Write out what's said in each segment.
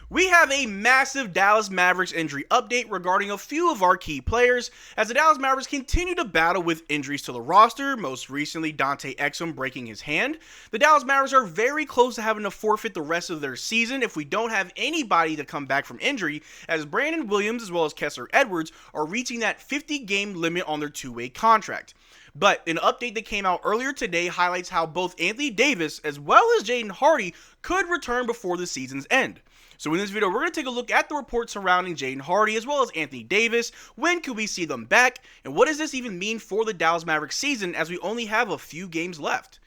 We have a massive Dallas Mavericks injury update regarding a few of our key players as the Dallas Mavericks continue to battle with injuries to the roster, most recently Dante Exum breaking his hand. The Dallas Mavericks are very close to having to forfeit the rest of their season if we don't have anybody to come back from injury, as Brandon Williams as well as Kessler Edwards are reaching that 50-game limit on their two-way contract. But an update that came out earlier today highlights how both Anthony Davis as well as Jaden Hardy could return before the season's end. So in this video, we're going to take a look at the reports surrounding Jaden Hardy as well as Anthony Davis. When could we see them back? And what does this even mean for the Dallas Mavericks season as we only have a few games left?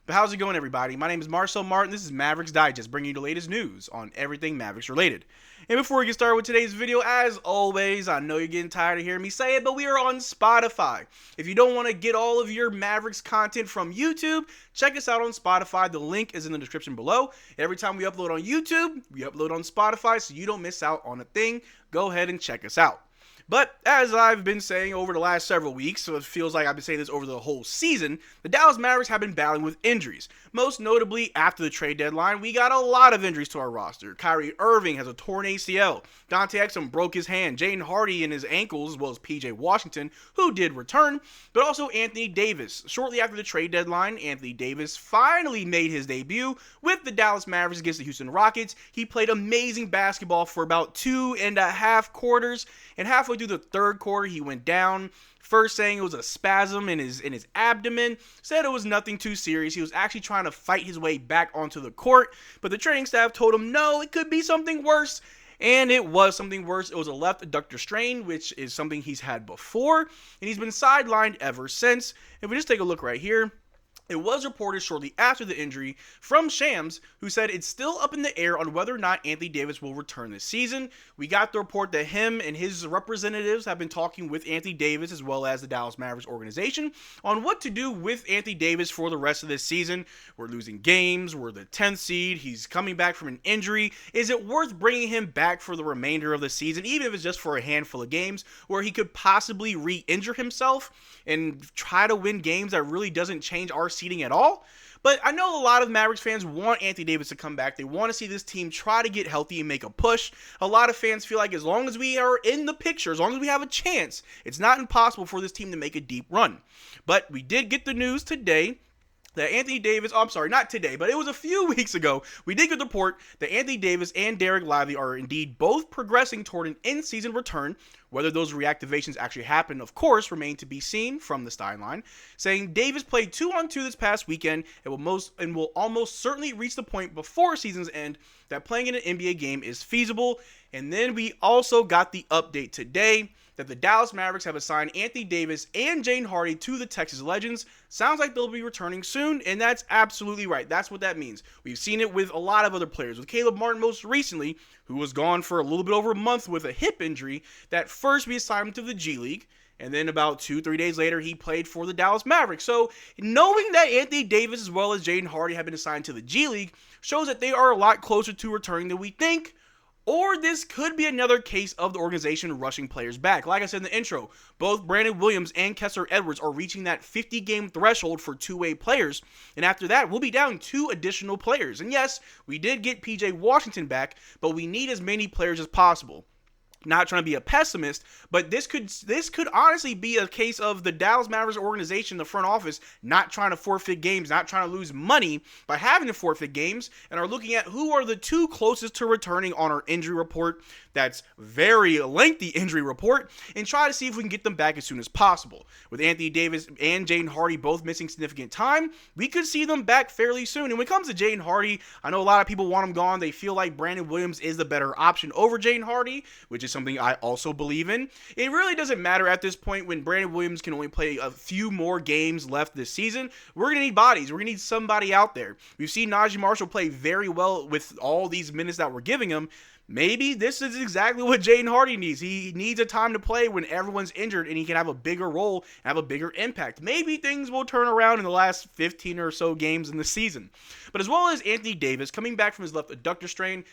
But how's it going, everybody? My name is Marcel Martin. This is Mavs Digest, bringing you the latest news on everything Mavericks related. And before we get started with today's video, as always, I know you're getting tired of hearing me say it, but we are on Spotify. If you don't want to get all of your Mavericks content from YouTube, check us out on Spotify. The link is in the description below. Every time we upload on YouTube, we upload on Spotify, so you don't miss out on a thing. Go ahead and check us out. But as I've been saying over the last several weeks, so it feels like I've been saying this over the whole season, the Dallas Mavericks have been battling with injuries. Most notably, after the trade deadline, we got a lot of injuries to our roster. Kyrie Irving has a torn ACL. Dante Exum broke his hand. Jaden Hardy in his ankles, as well as PJ Washington, who did return, but also Anthony Davis. Shortly after the trade deadline, Anthony Davis finally made his debut with the Dallas Mavericks against the Houston Rockets. He played amazing basketball for about 2.5 quarters, and halfway through the third quarter, he went down. First saying it was a spasm in his abdomen, said it was nothing too serious. He was actually trying to fight his way back onto the court, but the training staff told him no, it could be something worse. And it was something worse. It was a left adductor strain, which is something he's had before, and he's been sidelined ever since. If we just take a look right here, it was reported shortly after the injury from Shams, who said it's still up in the air on whether or not Anthony Davis will return this season. We got the report that him and his representatives have been talking with Anthony Davis as well as the Dallas Mavericks organization on what to do with Anthony Davis for the rest of this season. We're losing games. We're the 10th seed. He's coming back from an injury. Is it worth bringing him back for the remainder of the season, even if it's just for a handful of games, where he could possibly re-injure himself and try to win games that really doesn't change our seeding at all? But I know a lot of Mavericks fans want Anthony Davis to come back. They want to see this team try to get healthy and make a push. A lot of fans feel like as long as we are in the picture, as long as we have a chance, it's not impossible for this team to make a deep run. But we did get the news today that Anthony Davis, not today, but it was a few weeks ago, we did get the report that Anthony Davis and Derrick Lively are indeed both progressing toward an in-season return. Whether those reactivations actually happen, of course, remain to be seen from the sideline, saying Davis played 2-on-2 this past weekend and will almost certainly reach the point before season's end that playing in an NBA game is feasible. And then we also got the update today that the Dallas Mavericks have assigned Anthony Davis and Jaden Hardy to the Texas Legends. Sounds like they'll be returning soon, and that's absolutely right. That's what that means. We've seen it with a lot of other players. With Caleb Martin most recently, who was gone for a little bit over a month with a hip injury, that first we assigned him to the G League, and then about 2-3 days later, he played for the Dallas Mavericks. So knowing that Anthony Davis as well as Jaden Hardy have been assigned to the G League shows that they are a lot closer to returning than we think. Or this could be another case of the organization rushing players back. Like I said in the intro, both Brandon Williams and Kessler Edwards are reaching that 50-game threshold for two-way players. And after that, we'll be down 2 additional players. And yes, we did get PJ Washington back, but we need as many players as possible. Not trying to be a pessimist, but this could honestly be a case of the Dallas Mavericks organization, the front office, not trying to forfeit games, not trying to lose money by having to forfeit games, and are looking at who are the 2 closest to returning on our injury report. That's very lengthy injury report, and try to see if we can get them back as soon as possible. With Anthony Davis and Jaden Hardy both missing significant time, we could see them back fairly soon. And when it comes to Jaden Hardy, I know a lot of people want him gone. They feel like Brandon Williams is the better option over Jaden Hardy, which is something I also believe in. It really doesn't matter at this point when Brandon Williams can only play a few more games left this season. We're going to need bodies. We're going to need somebody out there. We've seen Najee Marshall play very well with all these minutes that we're giving him. Maybe this is exactly what Jaden Hardy needs. He needs a time to play when everyone's injured and he can have a bigger role and have a bigger impact. Maybe things will turn around in the last 15 or so games in the season. But as well as Anthony Davis coming back from his left adductor strain,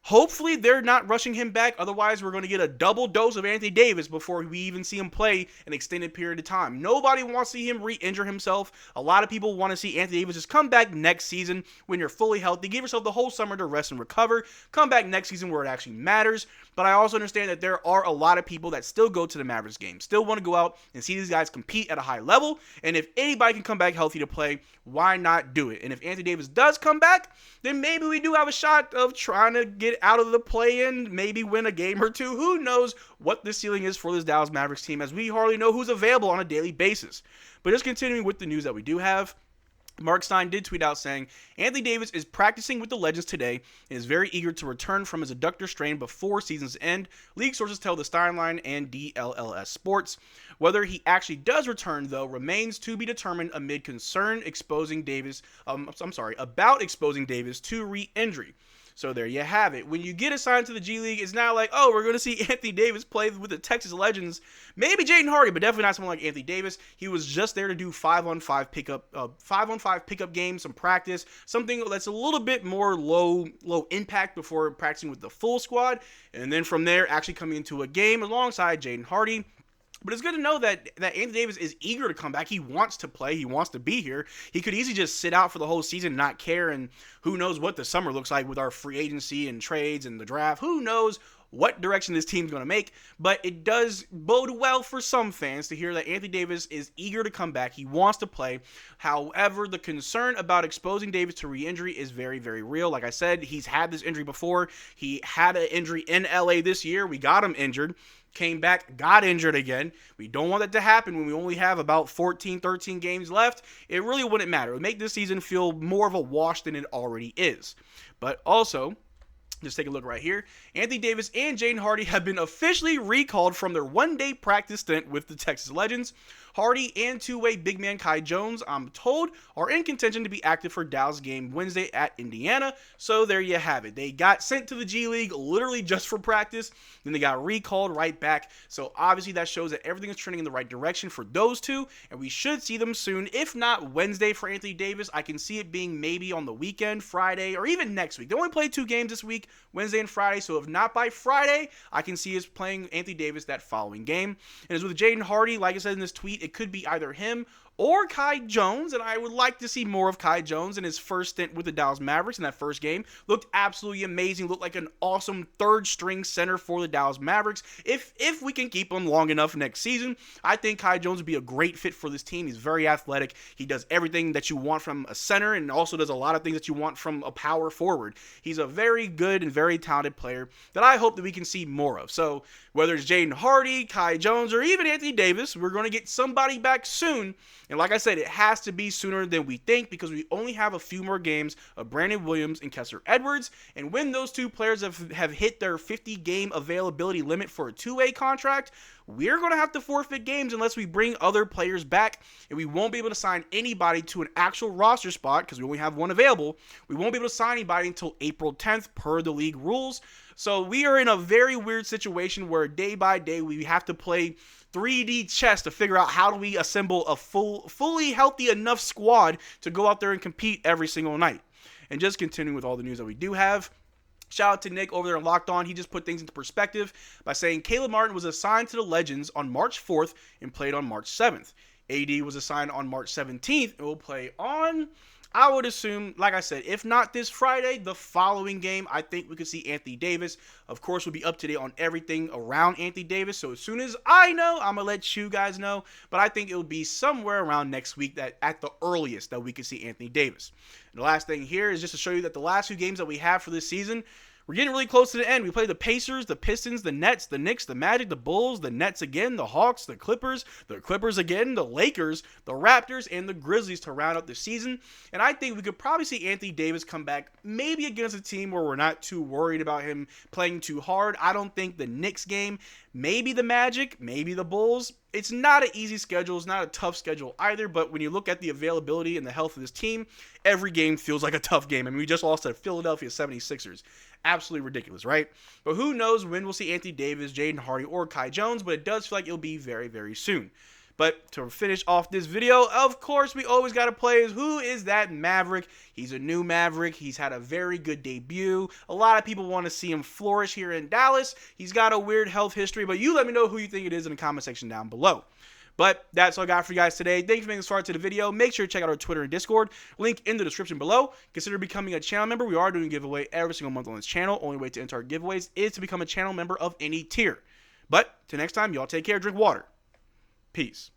Hopefully they're not rushing him back. Otherwise, we're going to get a double dose of Anthony Davis before we even see him play an extended period of time. Nobody wants to see him re-injure himself. A lot of people want to see Anthony Davis just come back next season when you're fully healthy. Give yourself the whole summer to rest and recover. Come back next season where it actually matters. But I also understand that there are a lot of people that still go to the Mavericks game, still want to go out and see these guys compete at a high level. And if anybody can come back healthy to play, why not do it? And if Anthony Davis does come back, then maybe we do have a shot of trying to get out of the play-in, maybe win a game or two. Who knows what the ceiling is for this Dallas Mavericks team, as we hardly know who's available on a daily basis. But just continuing with the news that we do have, Mark Stein did tweet out saying, Anthony Davis is practicing with the Legends today and is very eager to return from his adductor strain before season's end, league sources tell the Steinline and DLLS Sports. Whether he actually does return, though, remains to be determined amid concern about exposing Davis to re-injury. So there you have it. When you get assigned to the G League, it's not like, oh, we're going to see Anthony Davis play with the Texas Legends. Maybe Jaden Hardy, but definitely not someone like Anthony Davis. He was just there to do 5-on-5 pickup games, some practice, something that's a little bit more low impact before practicing with the full squad, and then from there actually coming into a game alongside Jaden Hardy. But it's good to know that Anthony Davis is eager to come back. He wants to play. He wants to be here. He could easily just sit out for the whole season and not care, and who knows what the summer looks like with our free agency and trades and the draft. Who knows what direction this team's going to make, but it does bode well for some fans to hear that Anthony Davis is eager to come back. He wants to play. However, the concern about exposing Davis to re-injury is very, very real. Like I said, he's had this injury before. He had an injury in LA this year. We got him injured. Came back, got injured again. We don't want that to happen when we only have about 14, 13 games left. It really wouldn't matter. It would make this season feel more of a wash than it already is. But also, just take a look right here. Anthony Davis and Jaden Hardy have been officially recalled from their one-day practice stint with the Texas Legends. Hardy and two-way big man Kai Jones, I'm told, are in contention to be active for Dallas game Wednesday at Indiana. So there you have it. They got sent to the G League literally just for practice. Then they got recalled right back. So obviously that shows that everything is trending in the right direction for those two. And we should see them soon. If not Wednesday for Anthony Davis, I can see it being maybe on the weekend, Friday, or even next week. They only played 2 games this week, Wednesday and Friday. So if not by Friday, I can see us playing Anthony Davis that following game. And as with Jaden Hardy, like I said in this tweet, it could be either him or Kai Jones, and I would like to see more of Kai Jones in his first stint with the Dallas Mavericks in that first game. Looked absolutely amazing, looked like an awesome third-string center for the Dallas Mavericks. If we can keep him long enough next season, I think Kai Jones would be a great fit for this team. He's very athletic. He does everything that you want from a center and also does a lot of things that you want from a power forward. He's a very good and very talented player that I hope that we can see more of. So whether it's Jaden Hardy, Kai Jones, or even Anthony Davis, we're going to get somebody back soon. And like I said, it has to be sooner than we think because we only have a few more games of Brandon Williams and Kessler Edwards. And when those two players have hit their 50-game availability limit for a two-way contract, we're going to have to forfeit games unless we bring other players back. And we won't be able to sign anybody to an actual roster spot because we only have one available. We won't be able to sign anybody until April 10th per the league rules. So we are in a very weird situation where day by day we have to play 3D chess to figure out how do we assemble a fully healthy enough squad to go out there and compete every single night. And just continuing with all the news that we do have, shout out to Nick over there on Locked On. He just put things into perspective by saying Caleb Martin was assigned to the Legends on March 4th and played on March 7th. AD was assigned on March 17th and will play on, I would assume, like I said, if not this Friday, the following game, I think we could see Anthony Davis. Of course, we'll be up to date on everything around Anthony Davis. So as soon as I know, I'm going to let you guys know. But I think it'll be somewhere around next week that at the earliest that we could see Anthony Davis. And the last thing here is just to show you that the last 2 games that we have for this season, we're getting really close to the end. We play the Pacers, the Pistons, the Nets, the Knicks, the Magic, the Bulls, the Nets again, the Hawks, the Clippers again, the Lakers, the Raptors, and the Grizzlies to round out the season. And I think we could probably see Anthony Davis come back maybe against a team where we're not too worried about him playing too hard. I don't think the Knicks game, maybe the Magic, maybe the Bulls. It's not an easy schedule. It's not a tough schedule either, but when you look at the availability and the health of this team, every game feels like a tough game. I mean, we just lost to the Philadelphia 76ers. Absolutely ridiculous, right? But who knows when we'll see Anthony Davis, Jaden Hardy, or Kai Jones, but it does feel like it'll be very, very soon. But to finish off this video, of course, we always got to play is who is that Maverick? He's a new Maverick. He's had a very good debut. A lot of people want to see him flourish here in Dallas. He's got a weird health history, but you let me know who you think it is in the comment section down below. But that's all I got for you guys today. Thank you for making this far to the video. Make sure to check out our Twitter and Discord. Link in the description below. Consider becoming a channel member. We are doing a giveaway every single month on this channel. Only way to enter our giveaways is to become a channel member of any tier. But till next time, y'all take care, drink water. Peace.